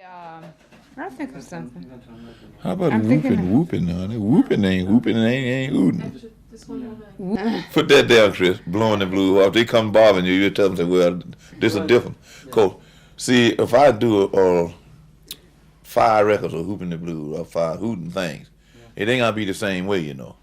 I think of something. How about whooping, honey? Whooping ain't hooting. Put that down, Chris. Blowing the blues off. They come bothering you. You tell them, say, well, this is different. Cause, see, if I do 5 records of Hooping the Blues or 5 hooting things, it ain't gonna be the same way, you know.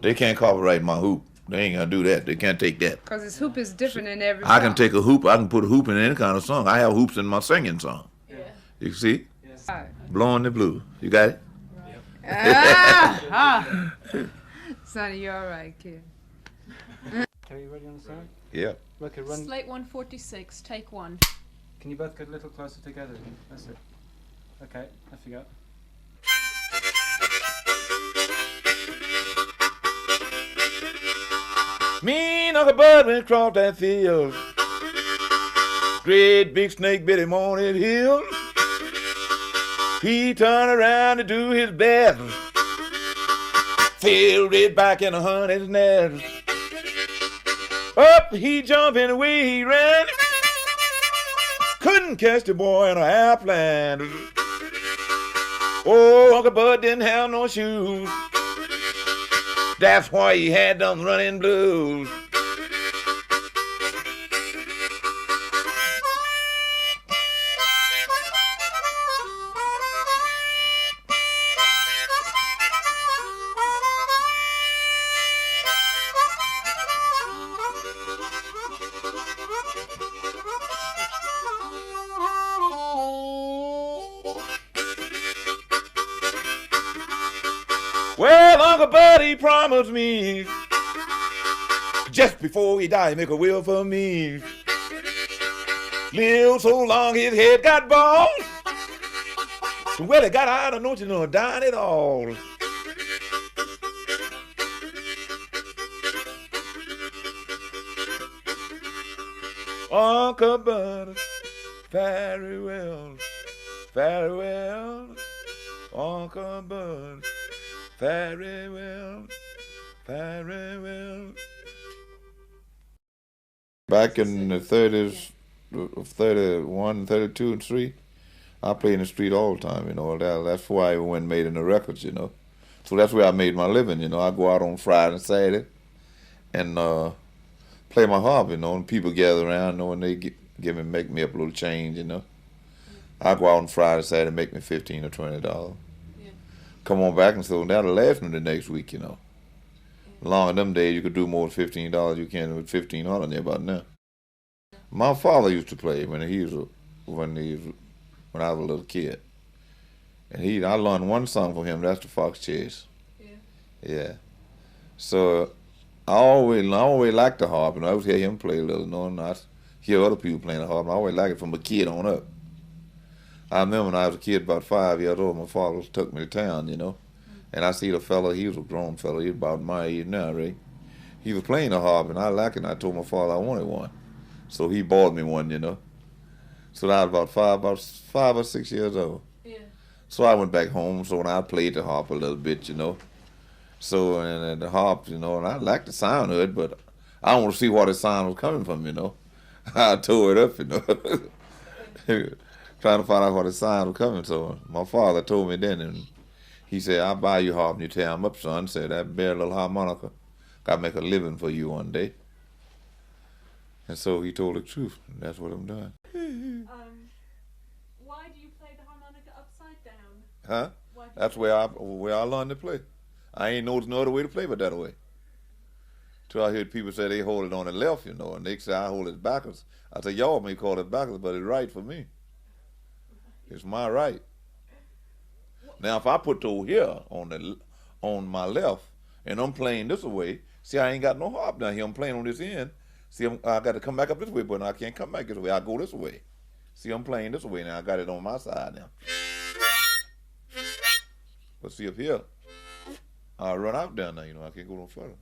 They can't copyright my hoop. They ain't gonna do that. They can't take that. Because his hoop is different in every I can song. take a hoop. I can put a hoop in any kind of song. I have hoops in my singing song. Yeah. You see? Yes. Blowing the blues. You got it? Sonny, you're all right, kid. Are you ready on the song? Yeah. Okay, run. Slate 146, take 1. Can you both get a little closer together? That's it. Okay, off you go. Me and Uncle Bud went across that field. Great big snake bit him on his heel. He turned around to do his best. Fell right back in a honey's nest. Up he jumped and away he ran. Couldn't catch the boy in a half-land. Oh, Uncle Bud didn't have no shoes. That's why he had them running blues. Well, Uncle Buddy promised me just before he died, make a will for me. Lived so long his head got bald. Well, it got out of note, you know, dying it all. Uncle Buddy, very well, very well. Uncle Buddy, very well, very well. Back in the 30s, 31, 32, and 3, I played in the street all the time, you know. That's why I went and made in the records, you know. So that's where I made my living, you know. I go out on Friday and Saturday and play my harp, you know, and people gather around, you know, and they make me up a little change, you know. I go out on Friday, Saturday, make me $15 or $20. Come on back and so that'll last me the next week, you know. Long in them days, you could do more than $15 you can with $1,500 there about now. My father used to play when I was a little kid, and I learned one song from him. That's the Fox Chase. Yeah. So I always liked the harp, and I always hear him play a little. You know, and I hear other people playing the harp. And I always liked it from a kid on up. I remember when I was a kid, about 5 years old, my father took me to town, you know. And I see the fella, he was a grown fella, he was about my age now, right? He was playing the harp, and I liked it, and I told my father I wanted one. So he bought me one, you know. So I was about 5 or 6 years old. Yeah. So I went back home, so when I played the harp a little bit, you know. So, and the harp, you know, and I liked the sound of it, but I don't want to see where the sound was coming from, you know. I tore it up, you know. Trying to find out where the sound was coming. So my father told me then, and he said, I'll buy you a harp and you tear them up, son. Said, that bare little harmonica, got to make a living for you one day. And so he told the truth, and that's what I'm doing. Why do you play the harmonica upside down? Huh? That's where I learned to play. I ain't noticed no other way to play but that way. Till I heard people say they hold it on the left, you know, and they say I hold it backwards. I said, y'all may call it backwards, but it's right for me. It's my right. Now, if I put over here on my left, and I'm playing this way, see, I ain't got no harp down here. I'm playing on this end. See, I got to come back up this way, but I can't come back this way. I go this way. See, I'm playing this way now. I got it on my side now. But see, up here, I run out down there. You know, I can't go no further.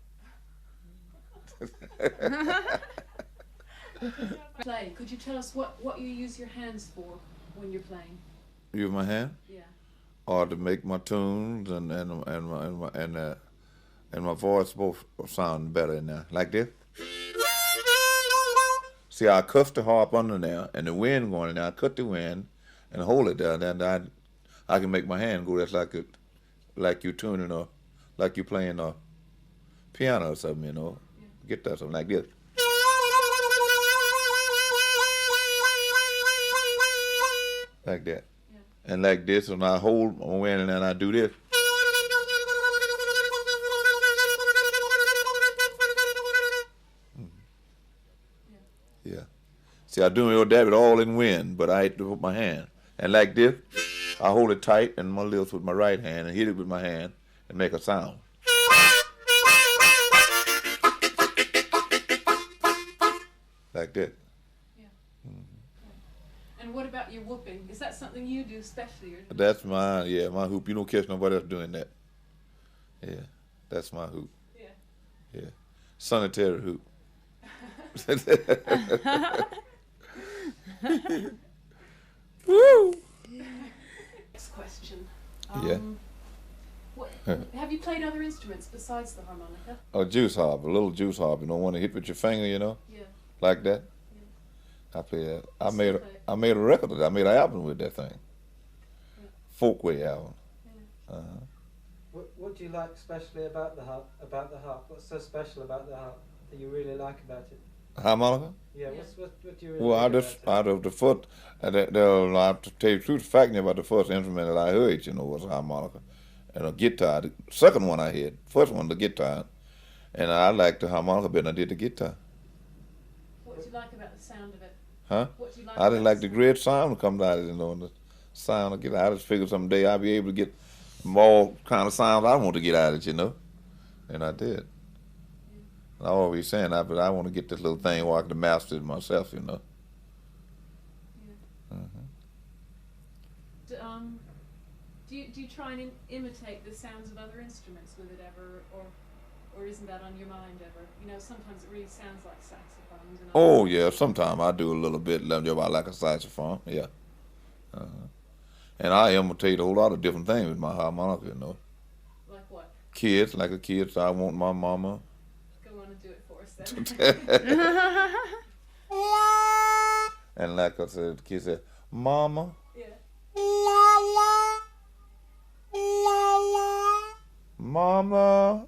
Play. Could you tell us what you use your hands for when you're playing? Use my hand? Yeah. Or to make my tunes and my voice both sound better in there. Like this. See, I cuff the harp under there, and the wind going in there. I cut the wind, and hold it there, and then I can make my hand go. That's like you tuning or like you playing a piano or something, you know, guitar, something like this. Like that. Yeah. And like this, and I hold my hand and I do this. Yeah. See, I do that all in wind, but I had to put my hand. And like this, I hold it tight in my lips with my right hand and hit it with my hand and make a sound. Like that. Yeah. And what about your whooping? Is that something you do especially? Or That's my hoop. You don't catch nobody else doing that. Yeah, that's my hoop. yeah. Yeah. Sonny Terry hoop. Woo! Next question. Yeah. What, have you played other instruments besides the harmonica? A juice harp, a little juice harp. You don't want to hit with your finger, you know, Yeah. like that. Yeah. I play that. Still I made a record with that. I made an album with that thing. Yeah. Folkway album. Yeah. What do you like especially about the harp? What's so special about the harp that you really like about it? Harmonica? Yeah. Yeah. What do you really Well, like out of the foot, I have to tell you the truth. The fact about the first instrument that I heard, you know, was a harmonica and a guitar. The second one I heard, first one the guitar, and I liked the harmonica better than I did the guitar. What do you like about the sound of it? Huh? What do you like I just about like the great sound that comes out of it, you know, and the sound I get. I just figured someday I'll be able to get all kind of sounds I want to get out of it, you know, and I did. I always saying that, but I want to get this little thing where I can master it myself, you know. Yeah. Do you try and imitate the sounds of other instruments with it ever, or isn't that on your mind ever? You know, sometimes it really sounds like saxophones. And Oh yeah, sometimes I do a little bit, about like a saxophone, yeah. And I imitate a whole lot of different things with my harmonica, you know. Like what? Kids, like a kid, I want my mama. Go on and do it for us then. And like I said, the kid said, "Mama." Yeah. Mama.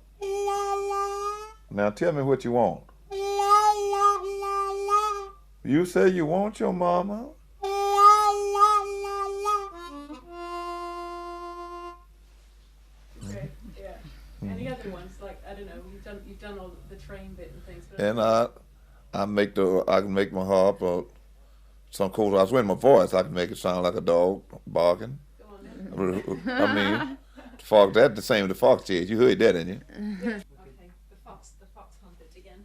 Now tell me what you want. You say you want your mama? Okay. Yeah. Any other ones? Like, I don't know. You've done all the train bit and things. But And I can make my harp or some cool. I was with my voice. I can make it sound like a dog barking. go on then. I mean, fox. That's the same as the fox chase. You heard that, didn't you? Okay. The fox humped it again.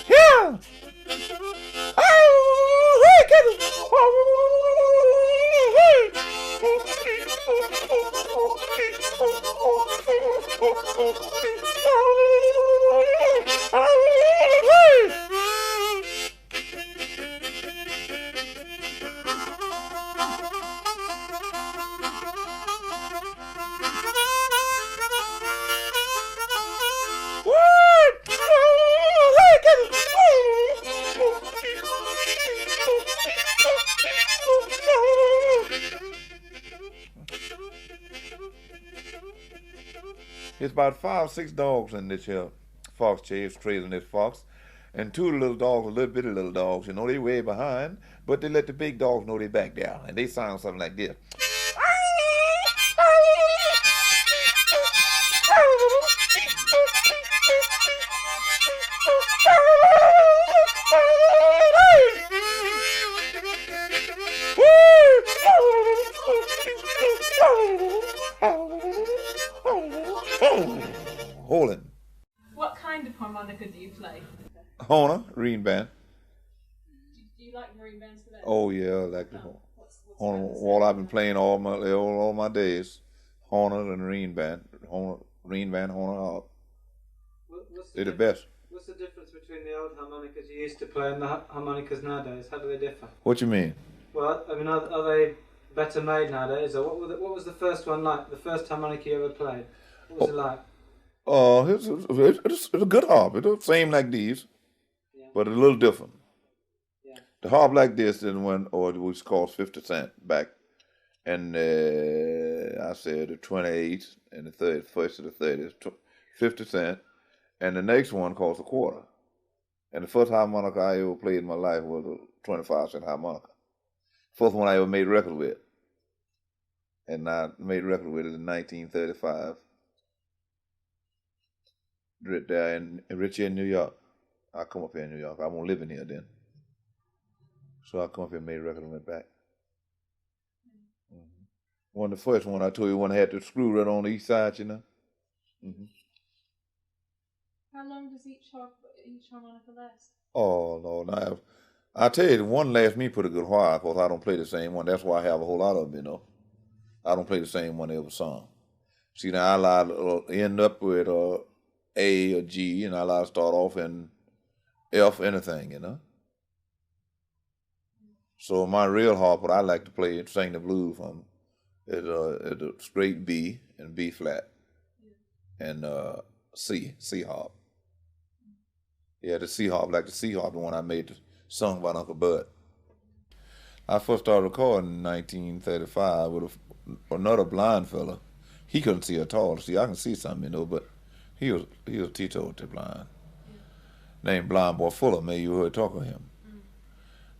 Yeah. It's about 5 or 6 dogs in this here fox chase, trailing this fox. And 2 little dogs, a little bitty little dogs, you know, they way behind, but they let the big dogs know they back there. And they sound something like this. Holding. What kind of harmonica do you play? Johanna, reading band. Do you like marine bands for that? Oh yeah, I like the What's Johanna. famous What about I've been that? playing all my days. Johanna and reading band. Johanna harp. They're the best. What's the difference between the old harmonicas you used to play and the harmonicas nowadays? How do they differ? What you mean? Well, I mean, are they better made nowadays, or what was the first one like? The first harmonica you ever played? What was it like? It's a good harp. It's the same like these. but a little different. Yeah. The harp like this than one, or it was called 50 cent back, and I said the 28th and the 31st of the 30th, 50 cent, and the next one cost a quarter. And the first harmonica I ever played in my life was a 25-cent harmonica. First one I ever made record with. And I made record with it in 1935. Right there in Richie in New York. I come up here in New York. I wasn't living here then. So I come up here and made record and went back. Mm-hmm. One of the first one I told you one had the screw right on the east side, you know. Mm-hmm. How long does each harmonica last? Oh, no, now, I tell you, the one lasts me pretty good while, because I don't play the same one. That's why I have a whole lot of them, you know. I don't play the same one every song. See, now I like to end up with A or G, and I like to start off in F, anything, you know. So my real harp, what I like to play and sing the blues from is a straight B and B flat, and C harp. Yeah, the C harp, like the C harp, the one I made, sung by Uncle Bud. I first started recording in 1935 with another blind fella. He couldn't see at all. See, I can see something, you know, but he was teetotal blind. Named Blind Boy Fuller. Maybe you heard talk of him.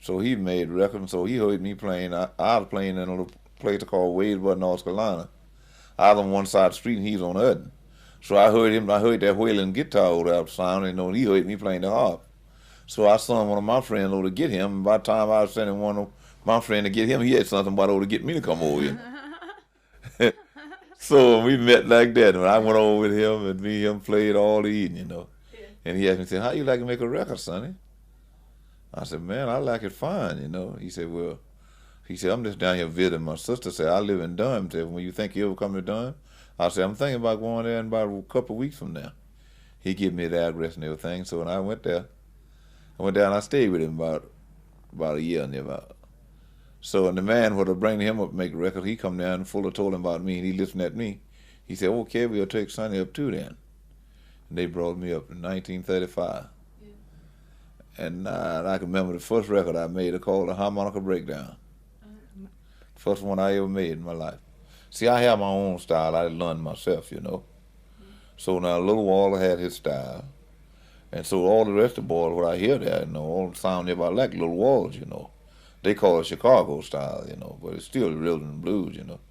So he made records. So he heard me playing. I was playing in a little place called Wadesboro, North Carolina. I was on one side of the street and he was on the other. So I heard him. I heard that wailing guitar over there sounding. You know, and he heard me playing the harp. So I sent one of my friends over to get him. And by the time I was sending one of my friend to get him, he had something about over to get me to come over here. So we met like that, and I went over with him, and me and him played all the evening, you know. Yeah. And he asked me, said, "How you like to make a record, Sonny?" I said, "Man, I like it fine, you know." He said, "I'm just down here visiting my sister." Said, "I live in Durham." He said, "When you think you ever come to Durham?" I said, "I'm thinking about going there in about a couple of weeks from now." He gave me the address and everything. So when I went there, and I stayed with him about a year and about. So and the man would have bring him up to make a record. He come down and Fuller told him about me, and he listened at me. He said, "Okay, we'll take Sonny up too then." And they brought me up in 1935. Yeah. And I can remember the first record I made, it called The Harmonica Breakdown. First one I ever made in my life. See, I have my own style. I learned myself, you know. So now Little Waller had his style. And so all the rest of the boys, what I hear there, you know, all the sound everybody like Little Wallers, you know. They call it Chicago style, you know, but it's still rhythm and blues, you know.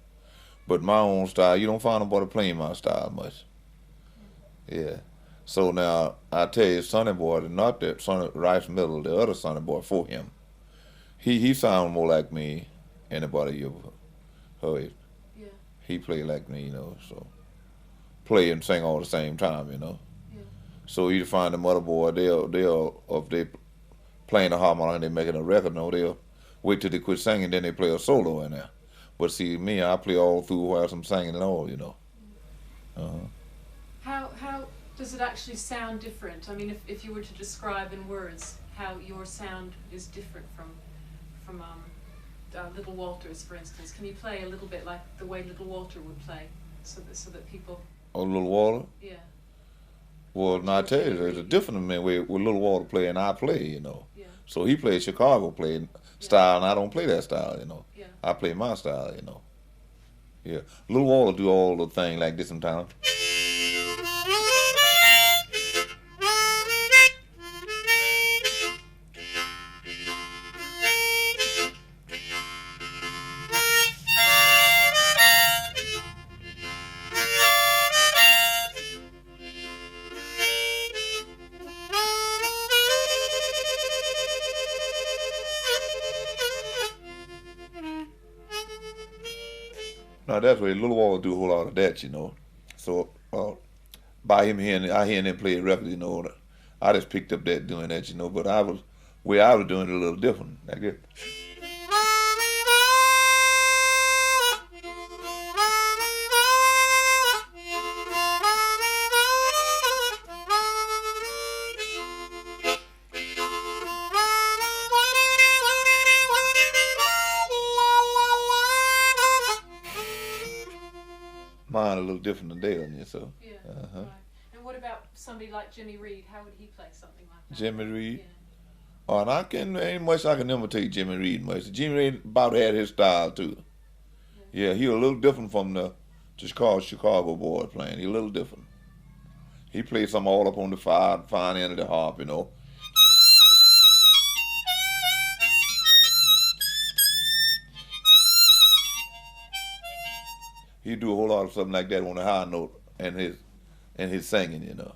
But my own style, you don't find nobody playing my style much. Yeah. So now, I tell you, Sonny Boy, not that Sonny Rice Middle, the other Sonny Boy for him, he sounded more like me anybody you ever heard. Yeah. He played like me, you know, so play and sing all the same time, you know. Yeah. So you find the mother boy, if they playing the harmonica and they making a record, no, they'll wait till they quit singing, then they play a solo in there. But see, me, I play all through while I'm singing and all, you know. How does it actually sound different? I mean, if you were to describe in words how your sound is different from Little Walter's, for instance, can you play a little bit like the way Little Walter would play, so that people? Oh, Little Walter? Yeah. Well, now I tell you, there's a different way with Little Walter play and I play, you know. Yeah. So he plays Chicago playing style, and I don't play that style, you know. Yeah. I play my style, you know. Yeah. Little Walter do all the thing like this sometimes. Now that's where Little Walter do a whole lot of that, you know. So by him hearing, I hearing him play a record, you know, I just picked up that doing that, you know. But I was doing it a little different, I guess. Mine a little different than Dale, you so. Yeah. Right. And what about somebody like Jimmy Reed? How would he play something like that? Jimmy Reed? Oh, and ain't much I can imitate Jimmy Reed much. Jimmy Reed about had his style too. Yeah, he a little different from the Chicago boy playing. He a little different. He played some all up on the fine end of the harp, you know. He do a whole lot of something like that on the high note and his singing, you know.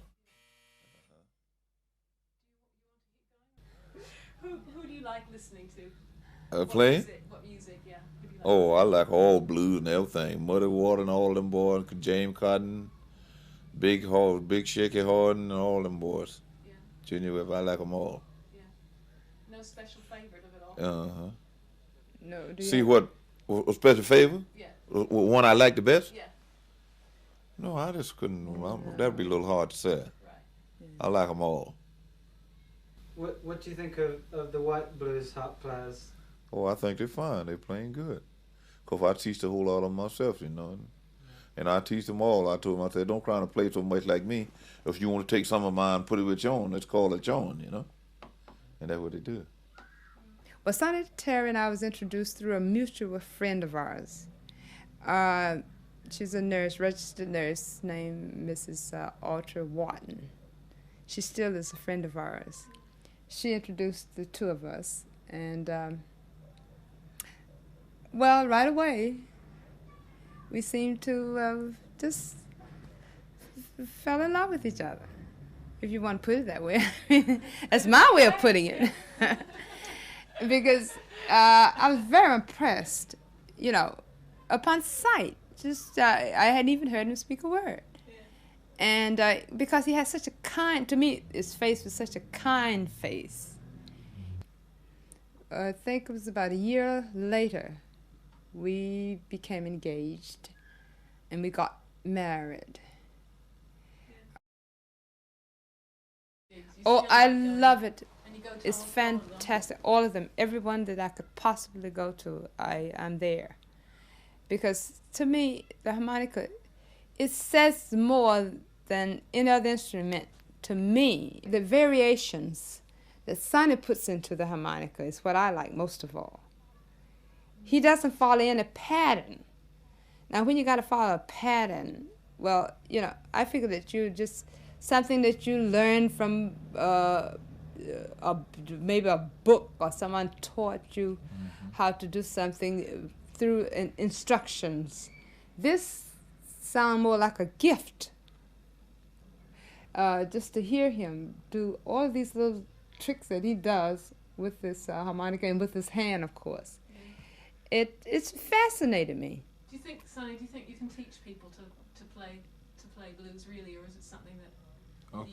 Who do you like listening to? Playing? What music, yeah. Who do you like? Oh, I like all blues and everything. Muddy Water and all them boys, James Cotton, Big Shaky Harden, and all them boys. Yeah. Junior Webb, I like them all. Yeah. No special favorite of it all? Uh-huh. No. See what a special favor? Yeah. One I like the best? Yeah. No, I just couldn't. That'd be a little hard to say. Right. I like them all. What do you think of the white blues harp players? Oh, I think they're fine. They're playing good. Because I teach a whole lot of them myself, you know. And I teach them all. I told them, I said, don't try to play so much like me. If you want to take some of mine and put it with your own, let's call it your own, you know. And that's what they do. Well, Sonny Terry and I was introduced through a mutual friend of ours. She's a nurse, registered nurse, named Mrs. Ultra Wharton. She still is a friend of ours. She introduced the two of us, and well, right away, we seemed to just fell in love with each other, if you want to put it that way. That's my way of putting it. Because I was very impressed, you know, upon sight. Just I hadn't even heard him speak a word. And because he has such a kind, to me, his face was such a kind face. I think it was about a year later, we became engaged, and we got married. Oh, I love it. It's fantastic. All of them, everyone that I could possibly go to, I'm there. Because to me, the harmonica, it says more than any other instrument to me. The variations that Sonny puts into the harmonica is what I like most of all. He doesn't follow any pattern. Now, when you got to follow a pattern, well, you know, I figure that you just something that you learn from maybe a book, or someone taught you how to do something through instructions. This sounds more like a gift. Just to hear him do all these little tricks that he does with this harmonica and with his hand, of course. It's fascinated me. Do you think, Sonny, you can teach people to play blues really, or is it something that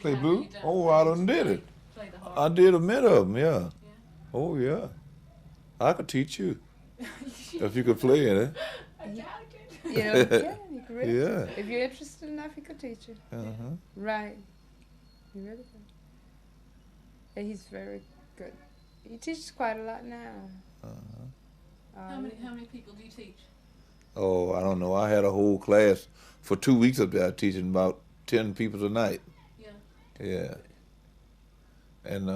Play blues? Oh, I done did it. Play the harp? I did a minute of them, yeah. Yeah. Oh, yeah. I could teach you if you could play it. I doubt it. You know, yeah, you could really. Yeah. If you're interested enough, he could teach you. Uh-huh. Right. He really could. And he's very good. He teaches quite a lot now. Uh-huh. How many people do you teach? Oh, I don't know. I had a whole class for 2 weeks up there teaching about 10 people a night. Yeah. Yeah. In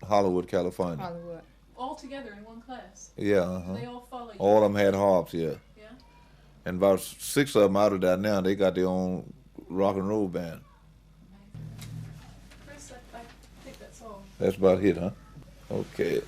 Hollywood, California. Hollywood. All together in one class? Yeah, uh-huh. They all follow you? All of them had harps, yeah. Yeah? And about 6 of them out of that now, they got their own rock and roll band. Chris, I think that's all. That's about it, huh? Okay.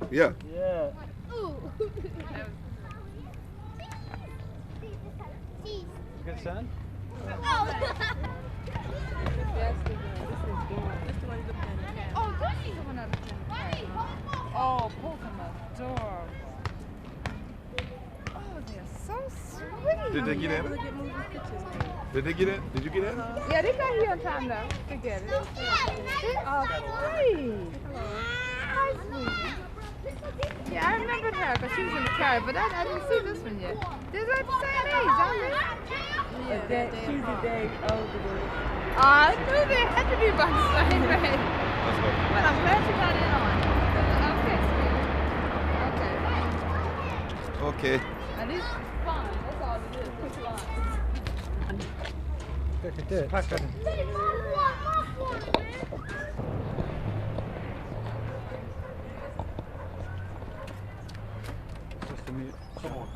Yeah. Yeah. Good son? Oh, both of them adorable. Oh, they're so sweet. Did they get in? Did they get in? Did you get in? Yeah, they got here on time though to get it. They are sweet. Hi, sweetie. Yeah, I remembered her because she was in the carrier, but I didn't see this one yet. They're like the same age, aren't they? Yeah, she's a day older than us. I knew they had to be about the same age. But I'm glad you got in on it. Okay, sweetie. Okay. Okay. At least it's fun. That's all it is. It's fun. Look at this. Pack it. Just a minute. Come on.